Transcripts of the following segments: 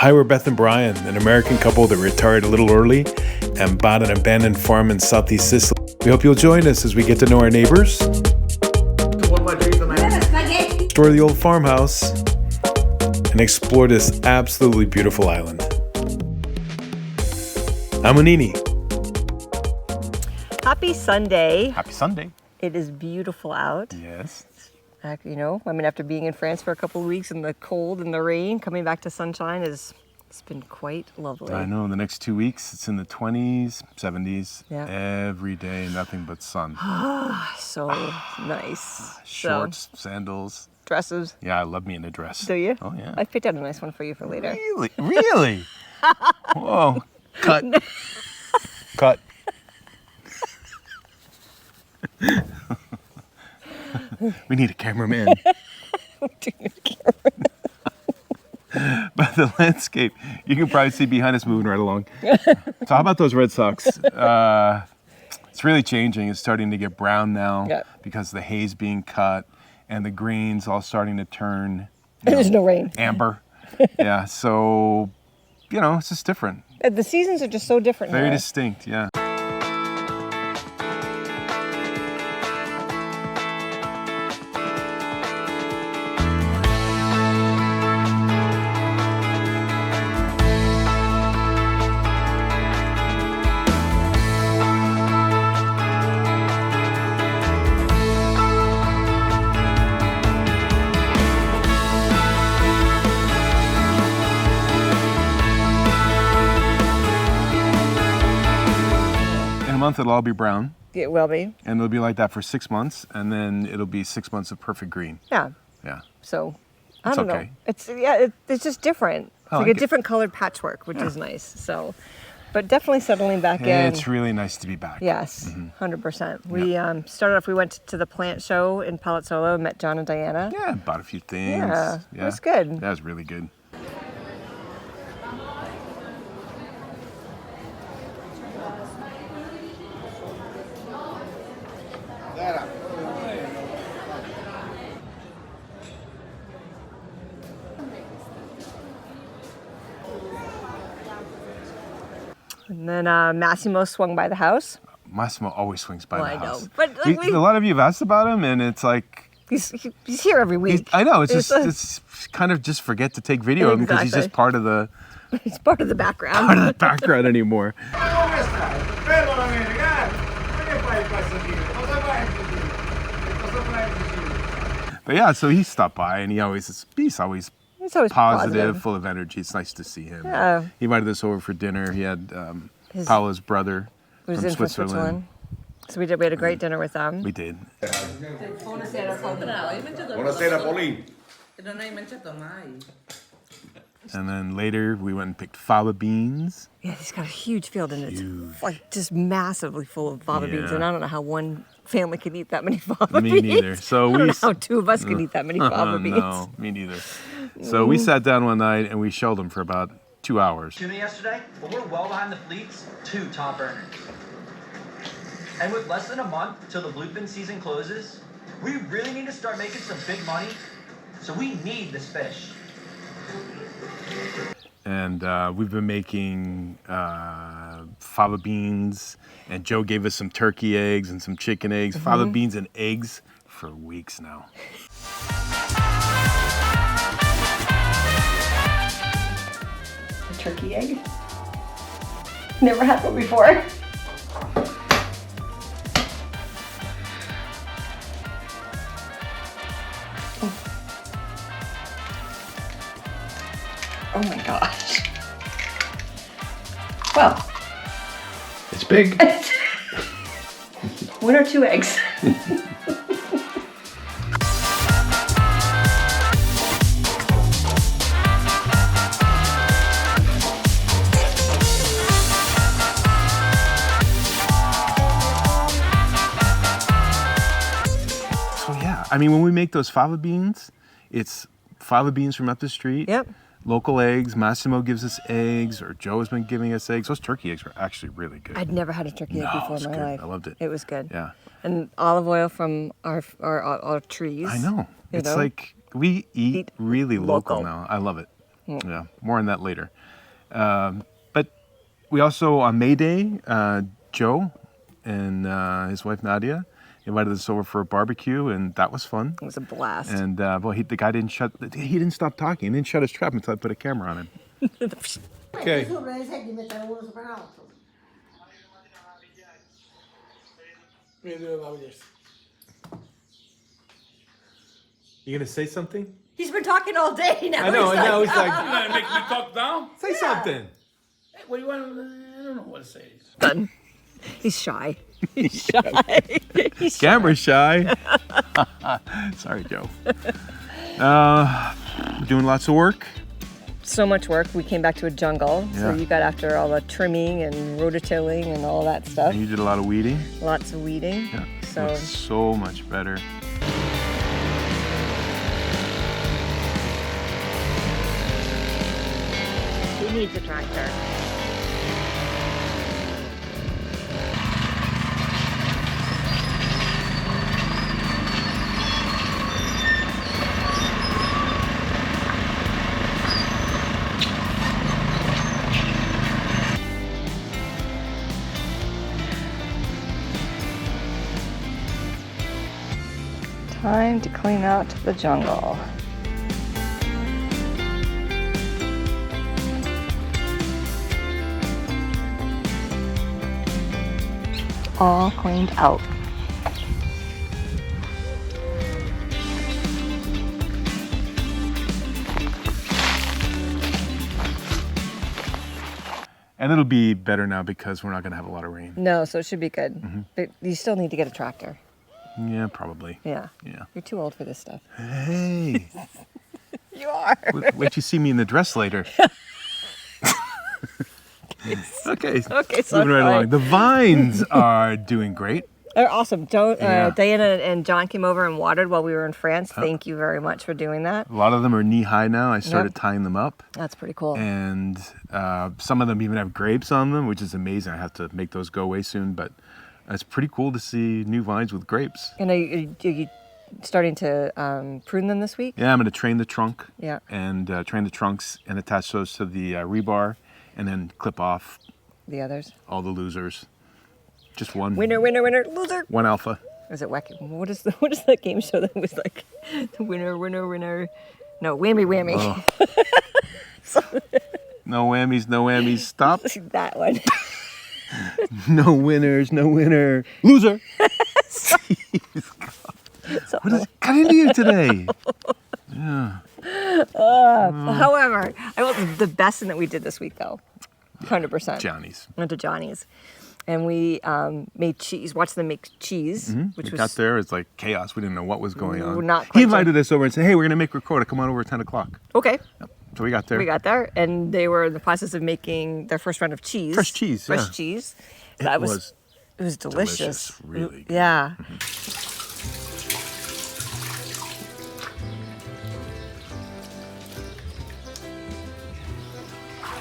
Hi, we're Beth and Brian, an American couple that retired a little early and bought an abandoned farm in southeast Sicily. We hope you'll join us as we get to know our neighbors, explore the old farmhouse, and explore this absolutely beautiful island. I'm Anini. Happy Sunday. Happy Sunday. It is beautiful out. Yes. You know, I mean, after being in France for a couple of weeks in the cold and the rain, coming back to sunshine it's been quite lovely. I know, the next 2 weeks, it's in the 20s, 70s, Yeah. every day, nothing but sun. So nice. Shorts, So, sandals. dresses. Yeah, I love me in a dress. Do you? Oh, yeah. I picked out a nice one for you for later. Really? Really? Whoa. Cut. Cut. We need a cameraman. But the landscape, you can probably see behind us moving right along. So how about those Red Sox? It's really changing. It's starting to get brown now because the hay's being cut and the greens all starting to turn. There's no rain. Amber. Yeah, so, you know, it's just different. The seasons are just so different Very here. distinct, yeah. Month it'll all be brown. It will be. And it'll be like that for 6 months, and then it'll be 6 months of perfect green. Yeah. Yeah. So, I don't okay. know. It's just different. It's I like like a different colored patchwork, which is nice. So, but definitely settling back in. It's really nice to be back. Yes, 100%. We started off, we went to the plant show in Palazzolo, met John and Diana. Yeah, bought a few things. Yeah, it was good. That was really good. And then Massimo swung by the house. Massimo always swings by the I house. know. But like, A lot of you have asked about him, and it's like... He's here every week. I know, it's kind of just forget to take video of him because he's just part of the... He's part of the background. Part of the background anymore. But yeah, so he stopped by, and he's always positive, full of energy. It's nice to see him. Yeah. He invited us over for dinner. He had Paola's brother from Switzerland. So we had a great dinner with them. We did. Buonasera Pauline. Non hai mangiato mai. And then later we went and picked fava beans. Yeah, he's got a huge field, and it's like just massively full of fava beans. And I don't know how one family can eat that many fava beans. Me neither. So I don't know how two of us can eat that many fava beans. No, me neither. So we sat down one night and we shelled them for about 2 hours. Tuna yesterday, but we're well behind the fleet's 2 top earners. And with less than a month till the bluefin season closes, we really need to start making some big money. So we need this fish. And we've been making fava beans, and Joe gave us some turkey eggs and some chicken eggs, fava beans and eggs for weeks now. A turkey egg? Never had one before. Oh my gosh. Well. It's big. 1 or 2 eggs. So yeah, I mean, when we make those fava beans, it's fava beans from up the street. Yep. Local eggs. Massimo gives us eggs, or Joe has been giving us eggs. Those turkey eggs are actually really good. I'd never had a turkey egg before in my life. I loved it. It was good. Yeah. And olive oil from our trees. I know. It's like we eat really local now. I love it. Yeah, more on that later. But we also, on May Day, Joe and his wife Nadia invited us over for a barbecue, and that was fun. It was a blast. And well, the guy didn't stop talking. He didn't shut his trap until I put a camera on him. Okay. You gonna say something? He's been talking all day now. I know. He's And now he's like, You gonna make me talk down? say something. Hey, what do you want? I don't know what to say. done. He's shy. He's shy. He's Camera shy. Sorry, Joe. We're doing lots of work. so much work. We came back to a jungle, so Yeah. you got after all the trimming and rototilling and all that stuff. And you did a lot of weeding. Lots of weeding. Yeah. So Looks so much better. he needs a tractor. Time to clean out the jungle. All cleaned out. And it'll be better now because we're not going to have a lot of rain. No, so it should be good. But you still need to get a tractor. Yeah, probably. Yeah. Yeah. You're too old for this stuff. Hey, You are. wait till you see me in the dress later. Okay. Okay, so Moving right along. The vines are doing great. They're awesome. Yeah. Diana and John came over and watered while we were in France. Thank you very much for doing that. A lot of them are knee high now. I started Yep. tying them up. That's pretty cool. And some of them even have grapes on them, which is amazing. I have to make those go away soon, but it's pretty cool to see new vines with grapes. And are you starting to prune them this week? Yeah, I'm going to train the trunk Yeah. and train the trunks and attach those to the rebar and then clip off The others? all the losers. Just one. Winner, winner, winner, loser. One alpha. Is it wacky? What is that game show that was like the winner, winner, winner? No, whammy, whammy. Oh. No whammies, no whammies. Stop. That one. No winners, no winner. Loser. What has got into you today? Yeah. However, the best thing that we did this week though, 100%. Johnny's. Went to Johnny's, and we made cheese. Watched them make cheese, which We was got there, it's like chaos. We didn't know what was going We're on. not He quite invited us over and said, hey, we're going to make ricotta. Come on over at 10 o'clock. okay. So we got there. We got there, and they were in the process of making their first round of cheese. Fresh cheese, Fresh yeah. cheese. It That was it was delicious. really good. Yeah.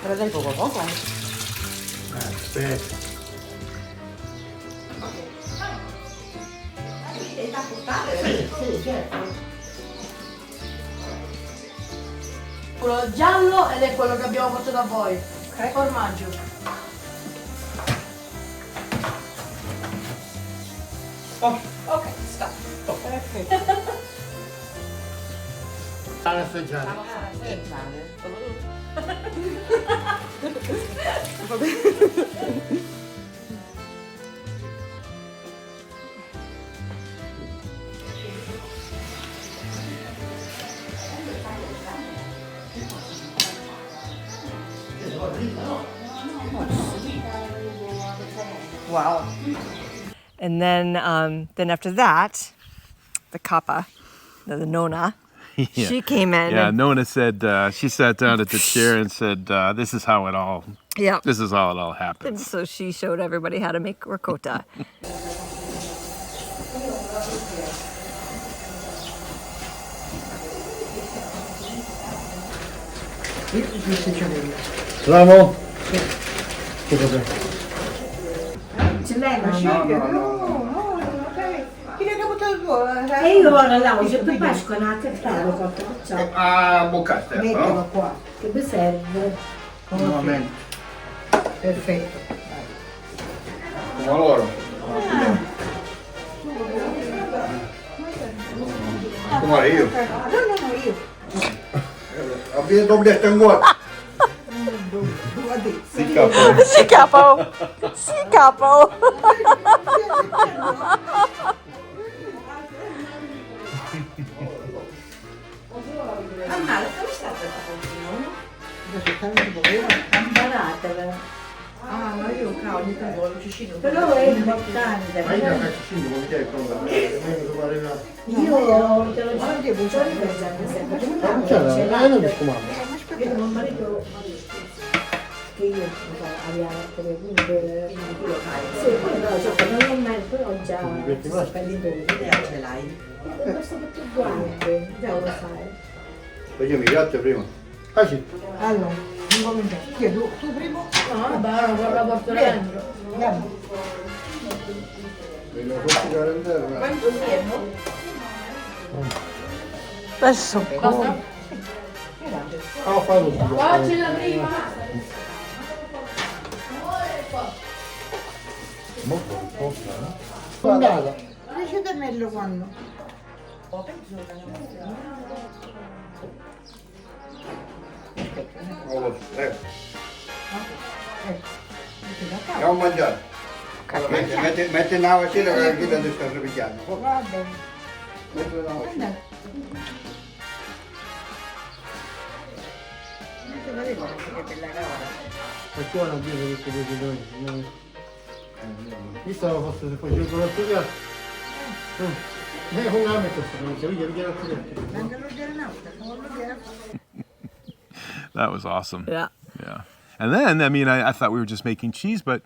Pero del poco a poco. Quello giallo ed è quello che abbiamo fatto da voi. Formaggio. Ok, sta. Perfetto. Wow. And then after that, the kappa, the nona, Yeah. she came in. Yeah, and, Nona said, she sat down at the chair and said, this is how it all happens. And so she showed everybody how to make ricotta. Bravo. E io ora là, se tu pasco una cattara, porta ciao. A boccata, Mettilo no? qua, che mi serve. Nuovamente. Perfetto. Come loro. Come io. No, io. Abbiamo doppio ancora. Sì, capo. Sì, capo. Sì, capo. Ammazza, come sta questa Imbaratela. Ah, ma io ogni tanto lo cicino. Però è importante. Ma io faccio 5 come te, Io te lo dico, io non marito che io avevo sì, poi no, cioè, non ho mai, però già ce l'hai. Questo che tu guardi, già lo sai. Facciamo i piatti prima. Ah sì. Allora, non cominciare. Chi è tu prima? No, vabbè, non la porto dentro. Andiamo. Quanto siamo? Adesso Ah, fai tutto. Facci la prima. Molto. Andata. Lasciate meglio quando. Andiamo a mangiare. Metti una vasciera che qui la sta ripigliando. Va bene. Metti una vasciera. Facciamo una birra di questi due giorni. Io stavo forse se facevo con l'altro piatto. Con la metto sto, That was awesome. yeah. Yeah. And then, I mean, I thought we were just making cheese, but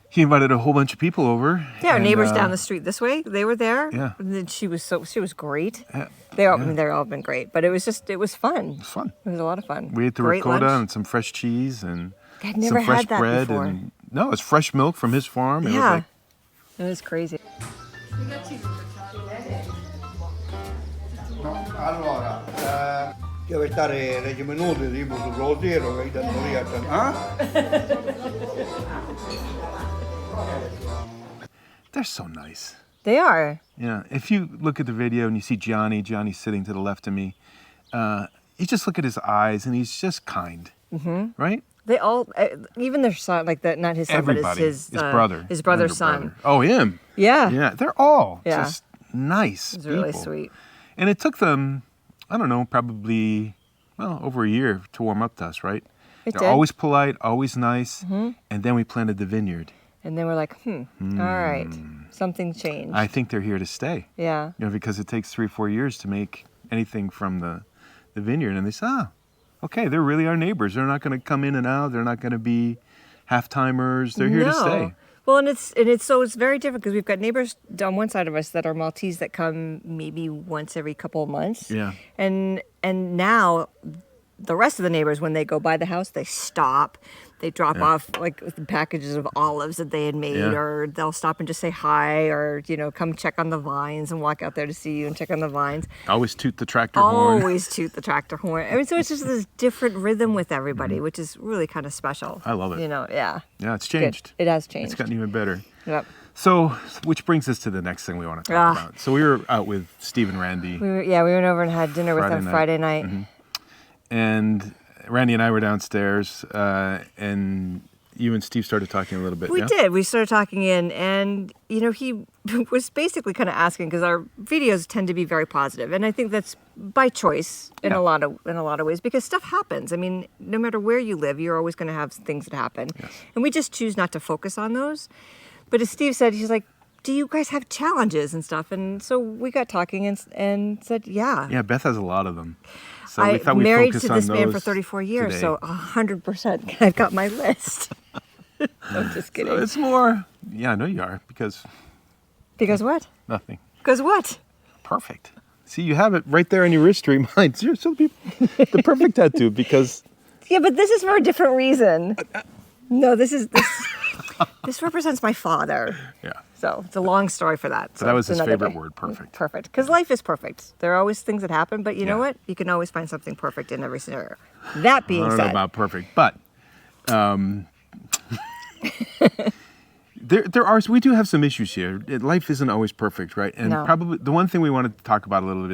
he invited a whole bunch of people over. Yeah, our and, neighbors down the street this way, they were there. Yeah. And then she was great. Yeah, They all, I mean, they've all been great, but it was fun. it was fun. It was a lot of fun. We ate the Great ricotta lunch. and some fresh cheese and I'd never some fresh had that bread. before. And no, it's fresh milk from his farm. It was Yeah, like, it was crazy. No, allora, deve stare 10 minuti tipo sullo zero che danno via. they're so nice. They are. Yeah, if you look at the video and you see Johnny's sitting to the left of me, you just look at his eyes and he's just kind, right? They all, even their son, like that, not his son, Everybody, but his brother. His brother's younger son. brother. Oh, him. Yeah. Yeah, they're all Yeah. just nice It was really people. sweet. And it took them, I don't know, probably, well, over a year to warm up to us, right? It They're did. always polite, always nice. And then we planted the vineyard. And then we're like, all right, something changed. I think they're here to stay. Yeah. You know, because it takes 3 or 4 years to make anything from the vineyard. And they say, okay, they're really our neighbors. They're not going to come in and out. They're not going to be half-timers. They're here to stay. Well, and it's very different because we've got neighbors on one side of us that are Maltese that come maybe once every couple of months. Yeah. And now the rest of the neighbors, when they go by the house, they stop. They drop off like packages of olives that they had made, or they'll stop and just say hi, or come check on the vines and walk out there to see you and check on the vines. Always toot the tractor horn. Always toot the tractor horn. I mean, so it's just this different rhythm with everybody, which is really kind of special. I love it. Yeah. Yeah, it's Good. changed. It has changed. It's gotten even better. Yep. So, which brings us to the next thing we want to talk about. So we were out with Steve and Randy. We went over and had dinner with them Friday night. And Randy and I were downstairs, and you and Steve started talking a little bit. We yeah? did. We started talking and he was basically kind of asking because our videos tend to be very positive, and I think that's by choice in a lot of ways because stuff happens. I mean, no matter where you live, you're always going to have things that happen, and we just choose not to focus on those. But as Steve said, he's like, do you guys have challenges and stuff? And so we got talking and said, yeah. Yeah, Beth has a lot of them. So we I'm thought we'd married focus to on this man for those 34 years, today. so 100%. I've got my list. I'm just kidding. So it's more, yeah, I know you are, because Because what? nothing. Because what? Perfect. See, you have it right there on your wrist tree. Mine, you're so the perfect tattoo because... Yeah, but this is for a different reason. No, this represents my father. Yeah. So it's a long story for that. So that was it's his another favorite day. word, perfect. Perfect. Because life is perfect. There are always things that happen, but you know Yeah. what? You can always find something perfect in every scenario. That being I don't know said, about perfect, but we do have some issues here. Life isn't always perfect, right? And No. probably the one thing we wanted to talk about a little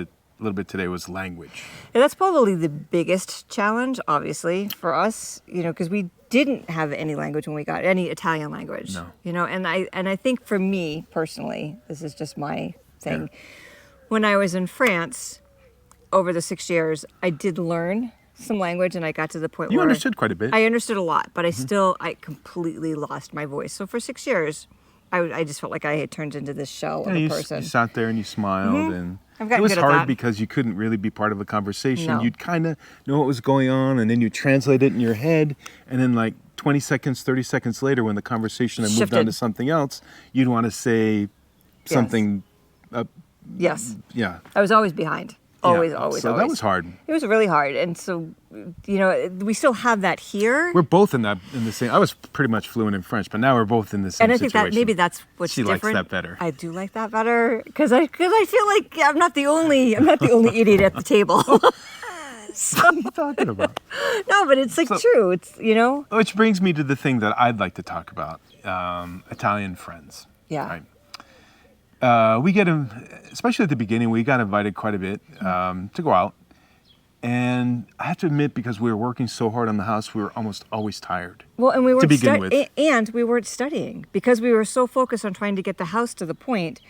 bit today was language. yeah, that's probably the biggest challenge, obviously, for us, because we didn't have any language when we got any Italian language. No. And I think for me personally, this is just my thing. When I was in France over the 6 years, I did learn some language, and I got to the point You where understood quite a bit. I understood a lot, but I completely lost my voice. So for 6 years, I just felt like I had turned into this shell of a you person. sat there and you smiled, and I've it gotten was good at hard that. because you couldn't really be part of a conversation. No. You'd kind of know what was going on, and then you translate it in your head, and then like 20 seconds, 30 seconds later, when the conversation had moved on Shifted. to something else, you'd want to say something. Yes. Yeah. I was always behind. Always, Yeah. always, So always. that was hard. It was really hard. And so, we still have that here. We're both in the same. I was pretty much fluent in French, but now we're both in the same And I think situation. that maybe that's what's She different. likes that better. I do like that better because I feel like I'm not the only idiot at the table. What are you talking about? No, but it's like true. It's Which brings me to the thing that I'd like to talk about: Italian friends. Yeah. Right. We get them, especially at the beginning. We got invited quite a bit to go out, and I have to admit, because we were working so hard on the house, we were almost always tired. Well, and we weren't begin with. and we weren't studying because we were so focused on trying to get the house to the point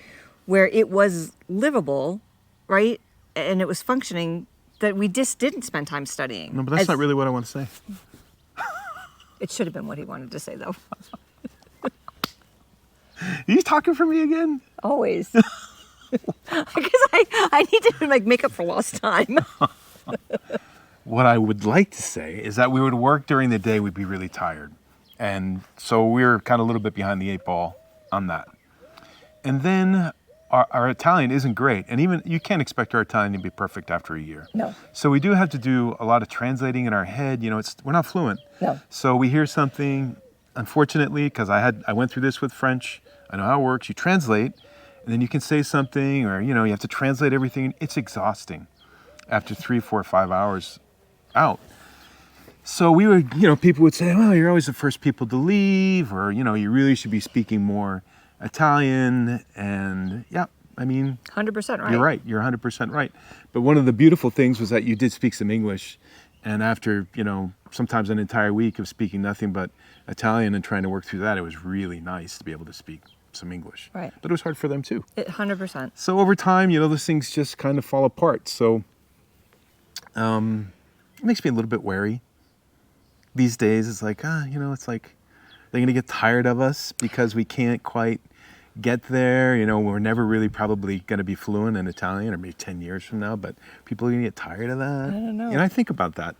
where it was livable, right, and it was functioning, that we just didn't spend time studying. No, but that's not really what I want to say. It should have been what he wanted to say, though. Are you talking for me again? Always. Because I need to make up for lost time. What I would like to say is that we would work during the day, we'd be really tired. And so we were kind of a little bit behind the 8 ball on that. And then our Italian isn't great. And even you can't expect our Italian to be perfect after a year. No. So we do have to do a lot of translating in our head. We're not fluent. No. So we hear something, unfortunately, because I went through this with French. I know how it works. You translate, and then you can say something, or you have to translate everything. It's exhausting after 3, 4, 5 hours out. So we would, people would say, well, you're always the first people to leave, or, you really should be speaking more Italian. And yeah, I mean, 100% right. you're right. You're 100% right. But one of the beautiful things was that you did speak some English. And after, sometimes an entire week of speaking nothing but Italian and trying to work through that, it was really nice to be able to speak some English. Right. But it was hard for them too. 100%. So over time, those things just kind of fall apart. So it makes me a little bit wary. These days, it's like, it's like they're going to get tired of us because we can't quite get there. We're never really probably going to be fluent in Italian, or maybe 10 years from now, but people are going to get tired of that. I don't know. I think about that.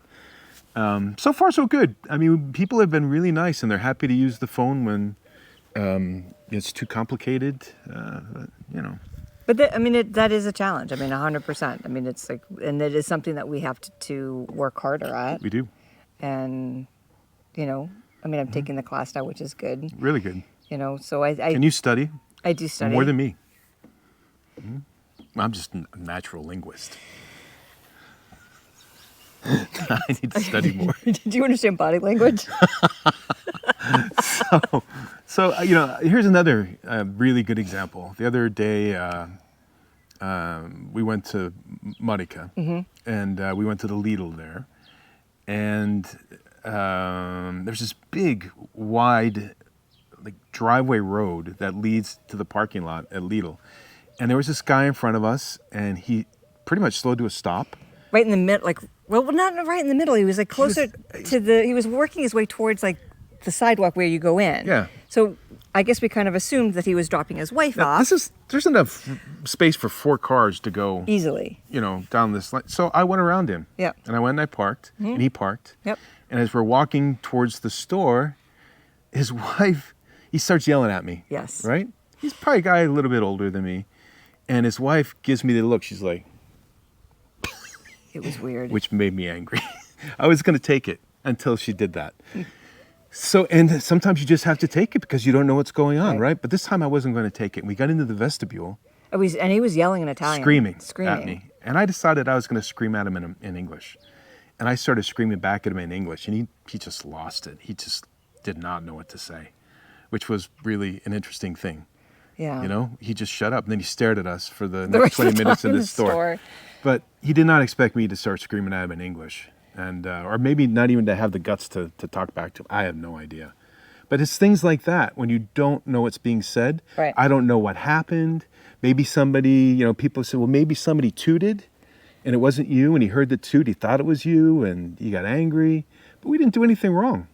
So far, so good. I mean, people have been really nice, and they're happy to use the phone when it's too complicated, But that is a challenge. 100%. It's like, and it is something that we have to work harder at. We do. And, I'm taking the class now, which is good. Really good. So I Can you study? I do study. More than me. I'm just a natural linguist. I need to study more. Do you understand body language? So here's another really good example. The other day, we went to Marica, and we went to the Lidl there, and there's this big, wide, driveway road that leads to the parking lot at Lidl, and there was this guy in front of us, and he pretty much slowed to a stop. Right in the middle, well, not right in the middle. He was closer he was working his way towards the sidewalk where you go in. Yeah. So I guess we kind of assumed that he was dropping his wife off There's enough space for 4 cars to go easily. Down this line. So I went around him. Yep. And I went and I parked, and he parked. Yep. And as we're walking towards the store, his wife, he starts yelling at me. Yes. Right? He's probably a guy a little bit older than me. And his wife gives me the look. She's like, It was weird. which made me angry. I was going to take it until she did that. So, and sometimes you just have to take it because you don't know what's going on, Right. right? But this time I wasn't going to take it. We got into the vestibule, And he was yelling in Italian. screaming at me. And I decided I was going to scream at him in English. And I started screaming back at him in English, and he just lost it. He just did not know what to say, which was really an interesting thing. Yeah. You know, he just shut up, and then he stared at us for the The next rest 20 of the minutes time in in the the store. store. But he did not expect me to start screaming at him in English, and or maybe not even to have the guts to talk back to him. I have no idea. But it's things like that when you don't know what's being said. Right. I don't know what happened. Maybe somebody, people say, well, maybe somebody tooted and it wasn't you, and he heard the toot, he thought it was you, and he got angry. But we didn't do anything wrong.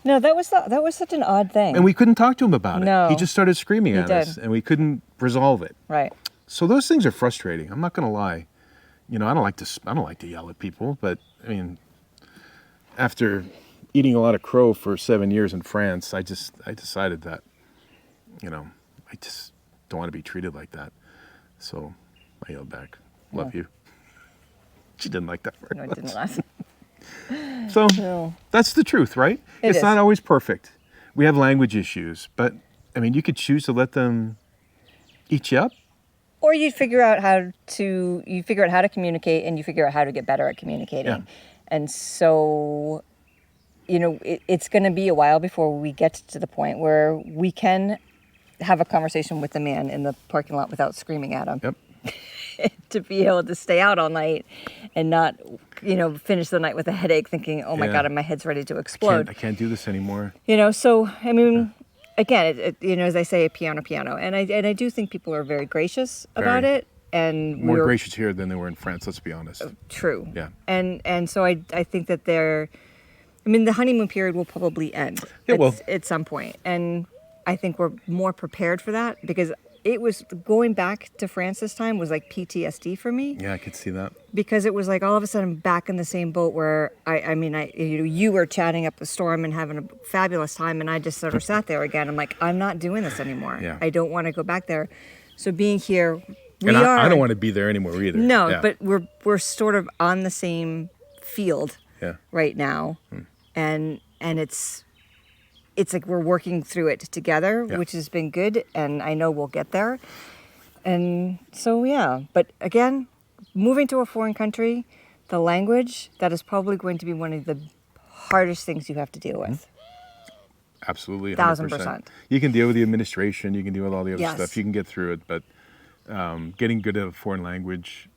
No, that was such an odd thing. And we couldn't talk to him about it. No. He just started screaming He at did. us, and we couldn't resolve it. Right. So those things are frustrating. I'm not going to lie. I don't like to yell at people, but I mean, after eating a lot of crow for 7 years in France, I decided that, I just don't want to be treated like that. So I yelled back, "Love you." She didn't like that very No, it much. didn't last. So No. that's the truth, right? It It's is. not always perfect. We have language issues, but I mean, you could choose to let them eat you up. Or you figure out how to communicate, and you figure out how to get better at communicating. Yeah. And so, it's going to be a while before we get to the point where we can have a conversation with the man in the parking lot without screaming at him. Yep. To be able to stay out all night and not, finish the night with a headache thinking, oh my Yeah. God, my head's ready to explode. I can't do this anymore. So, I mean, again, as I say, piano. And I do think people are very gracious about Very. it. And More we're gracious here than they were in France, let's be honest. true. Yeah. And so I think that the honeymoon period will probably end It will. at some point. And I think we're more prepared for that because it was going back to France this time was like PTSD for me. Yeah, I could see that. Because it was like all of a sudden back in the same boat where you were chatting up the storm and having a fabulous time, and I just sort of sat there again. I'm like, I'm not doing this anymore. Yeah. I don't want to go back there. So being here, I don't want to be there anymore either. No, Yeah. but we're sort of on the same field Yeah. right now, and it's like we're working through it together, Yeah. which has been good, and I know we'll get there. And so, yeah. But again, moving to a foreign country, the language, that is probably going to be one of the hardest things you have to deal with. Absolutely, 100%. 1000%. You can deal with the administration, you can deal with all the other Yes. stuff, you can get through it, but getting good at a foreign language,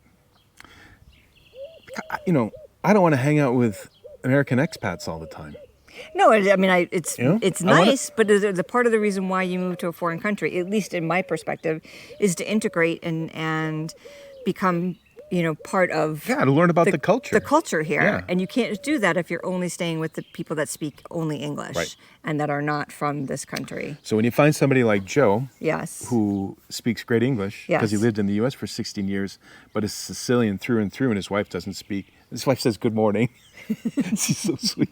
I don't want to hang out with American expats all the time. No, I mean, it's You know, it's I wanna- nice, but the part of the reason why you move to a foreign country, at least in my perspective, is to integrate and become, part of Yeah, to learn about the culture. The culture here, Yeah. and you can't do that if you're only staying with the people that speak only English Right. and that are not from this country. So when you find somebody like Joe, Yes. who speaks great English, because he Yes. lived in the U.S. for 16 years, but is Sicilian through and through, and his wife doesn't speak. His wife says good morning. She's so sweet.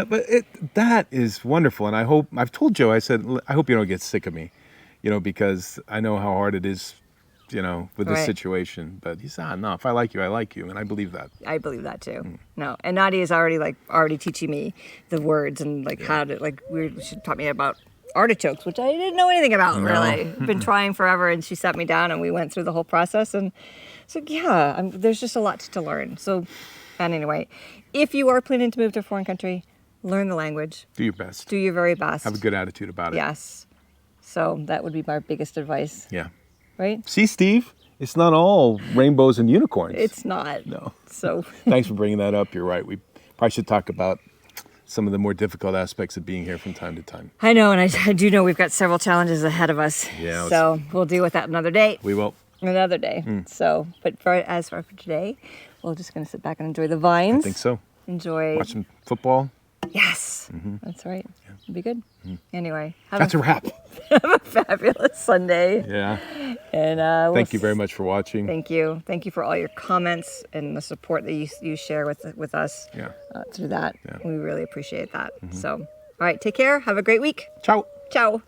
But that is wonderful, and I've told Joe, I said, I hope you don't get sick of me, because I know how hard it is, with this Right. situation. But he said, no, if I like you, and I believe that. I believe that too. No, and Nadia is already teaching me the words and how to she taught me about artichokes, which I didn't know anything about really. I've been trying forever, and she sat me down and we went through the whole process. And so there's just a lot to learn. So, and anyway, if you are planning to move to a foreign country, learn the language, Do your best. do your very best. Have a good attitude about it. Yes. So that would be my biggest advice, Yeah. right? See, Steve, it's not all rainbows and unicorns. It's not. No. So Thanks for bringing that up. You're right. We probably should talk about some of the more difficult aspects of being here from time to time. I know, and I do know we've got several challenges ahead of us. Yeah, So we'll deal with that another day. We will. Another day. So, but as for today, we're just going to sit back and enjoy the vines. I think so. Enjoy. Watch some football. Yes, that's right. It'll be good. Anyway, have That's a wrap. a fabulous Sunday. Yeah. And Thank you very much for watching. Thank you. Thank you for all your comments and the support that you share with us Yeah. through that. Yeah. We really appreciate that. So, all right, take care. Have a great week. Ciao. Ciao.